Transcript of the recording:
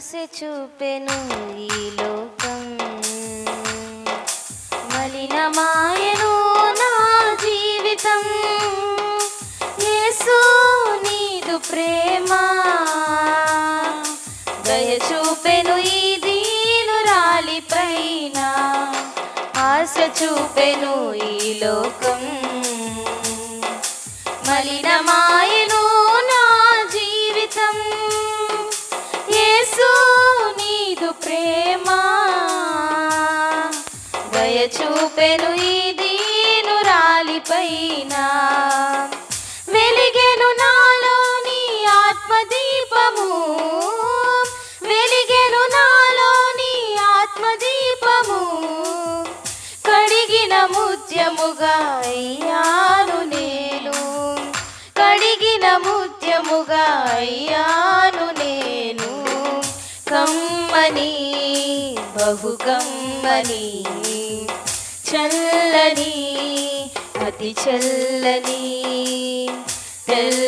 ఆశ చూపెను ఈ లోకం, మలినమాయను నా జీవితం. యేసు నీదు ప్రేమ దయ చూపెను ఈ దీనురాలి పైన, ఆశ చూపెను ఈ లోకం, మలినమాయను నా జీవితం. యేసు నీదు ప్రేమ దయ చూపెను ఈ దీనురాలి పైన. వెలిగెను నాలోని ఆత్మదీపము, వెలిగెను నాలోని ఆత్మదీపము, కడిగిన ముత్యముగా అయ్యాను నేను, కడిగిన ముత్యముగా అయ్యాను నేను. కమ్మని బహు కమ్మని చల్లని అతి చల్లని తెల్ల